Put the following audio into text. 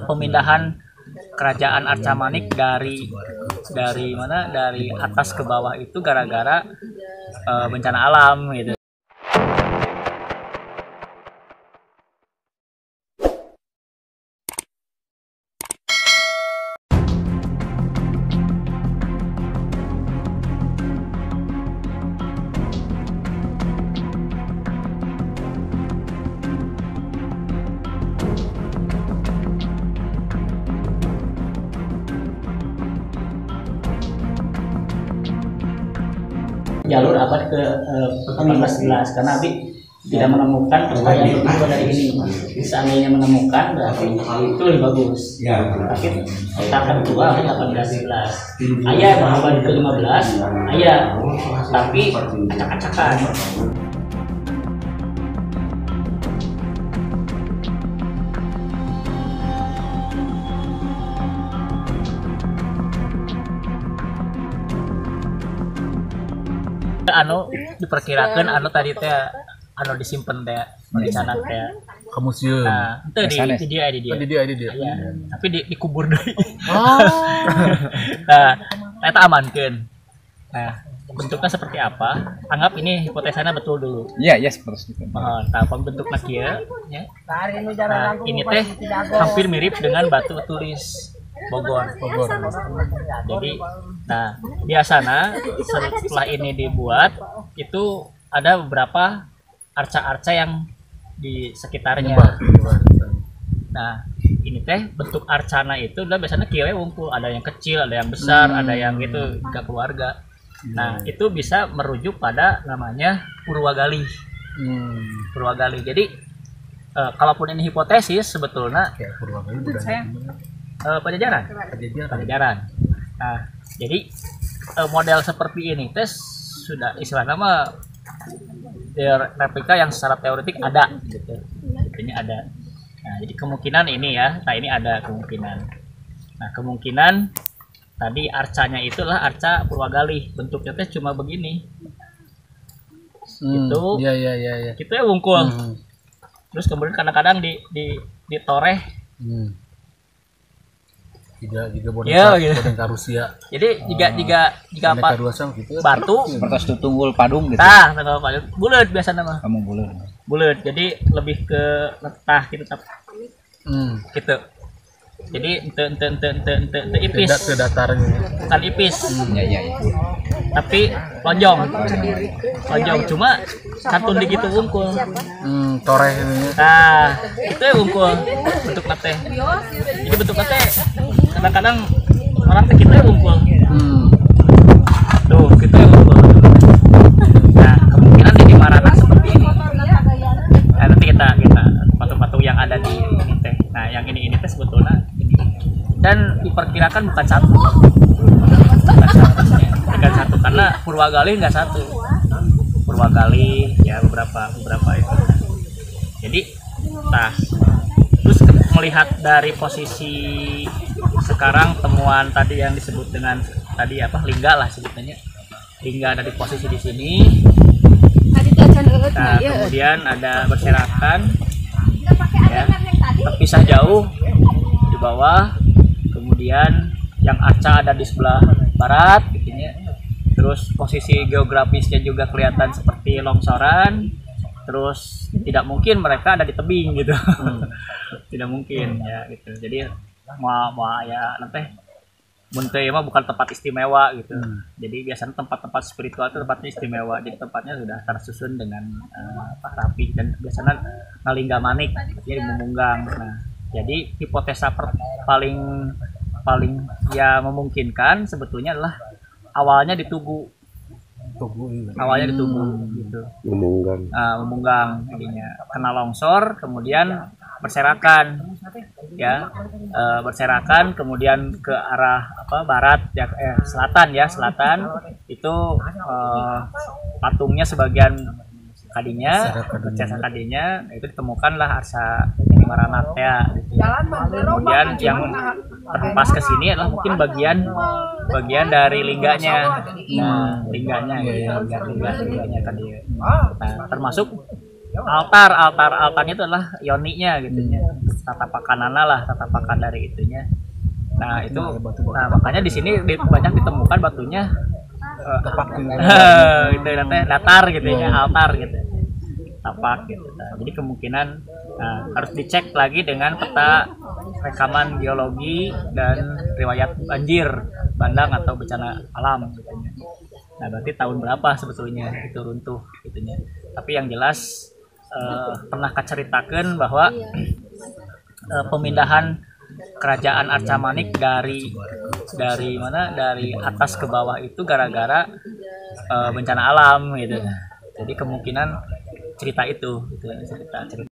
pemindahan kerajaan Arca Manik dari mana, dari atas ke bawah itu gara-gara bencana alam gitu. Jalur abad ke-18 karena Abi tidak menemukan pertanyaan yang kedua dari ini. Seandainya menemukan berarti itu lebih bagus. Tapi tahap kedua abad 18. Ayah abad ke-15, ayah tapi acak-acakan. Anu diperkirakan anu tadi teh anu disimpan teh rencana teh ke museum. Nah, itu di dia. Ya, tapi dikubur deui. Nah, eta amankeun. Nah, bentuknya seperti apa? Anggap ini hipotesanya betul dulu. Iya, seperti itu. Nah, bentuknya kieu ya. Nah, ini teh hampir mirip dengan batu tulis Bogor. Jadi, nah biasanya setelah ini dibuat itu ada beberapa arca-arca yang di sekitarnya. Nah, ini teh bentuk arcana itu udah biasanya kieu wungkul, ada yang kecil, ada yang besar, ada yang gitu ke keluarga. Nah, itu bisa merujuk pada namanya Purwagali. Purwagali. Jadi, kalaupun ini hipotesis sebetulnya Pajajaran. Nah, jadi model seperti ini tes sudah istilahnya mah replika yang secara teoretik ada gitu. Ini ada. Nah, jadi kemungkinan ini ya. Nah, ini ada kemungkinan. Nah, kemungkinan tadi arcanya itulah arca Purwagali. Bentuknya teh cuma begini. Itu. Iya. Itu ya wungkul. Terus kemudian kadang-kadang ditoreh. Jika boneka Rusia. Jadi jika apa batu seperti tunggul padung gitu. Tah, tunggul padung. Bulet biasanya mah. Kamu bulet. Bulet. Jadi lebih ke letah gitu gitu. Jadi ente ipis. Ke datarnya. Bukan ipis. Iya. Tapi lonjong. Cuma satu gitu wungkul. Toreh ini. Nah, itu ya wungkul bentuk nate. Jadi bentuk nate kadang-kadang orang teh kita wungkul. Tuh, kita wungkul. Nah, kemungkinan di Marana seperti ini. Nah, nanti kita patung-patung yang ada di ini teh. Nah, yang ini teh sebetulnya ini. Dan diperkirakan bukan satu karena Purwagali nggak satu. Purwagali ya beberapa itu. Jadi, nah, terus melihat dari posisi sekarang temuan tadi yang disebut dengan tadi apa lingga lah sebetulnya, lingga ada di posisi di sini. Nah, kemudian ada berserakan, ya, terpisah jauh di bawah. Kemudian yang arca ada di sebelah barat, gitu ya. Terus posisi geografisnya juga kelihatan seperti longsoran. Terus tidak mungkin mereka ada di tebing gitu. Tidak mungkin ya gitu. Jadi mau ya nanti muntah mah bukan tempat istimewa gitu. Jadi biasanya tempat-tempat spiritual itu tempatnya istimewa. Jadi tempatnya sudah tersusun dengan rapi dan biasanya nalingga manik, jadi memunggang. Nah, jadi hipotesa paling ya memungkinkan sebetulnya adalah awalnya di tugu. Awalnya di tugu gitu. Memunggang jadinya kena longsor, kemudian berserakan ya, berserakan kemudian ke arah barat ya, selatan itu patungnya sebagian kadinya itu ditemukanlah arsa Maranat ya gitu. Kemudian yang terpas ke sini adalah mungkin bagian dari lingganya. Nah, lingganya tadi. Nah, termasuk altarnya itu adalah yoninya gitu ya, tatapakanana lah, tatapakan dari itunya. Nah itu, nah makanya di sini banyak ditemukan batunya itu nanti datar gitu ya, altar gitu, tapak gitu. Nah, jadi kemungkinan harus dicek lagi dengan peta rekaman geologi dan riwayat banjir bandang atau bencana alam gitu ya. Nah berarti tahun berapa sebetulnya itu runtuh gitu ya. Tapi yang jelas pernah kaceritakan bahwa pemindahan kerajaan Arca Manik dari mana, dari atas ke bawah itu gara-gara bencana alam gitu. Jadi kemungkinan cerita itu gitu, cerita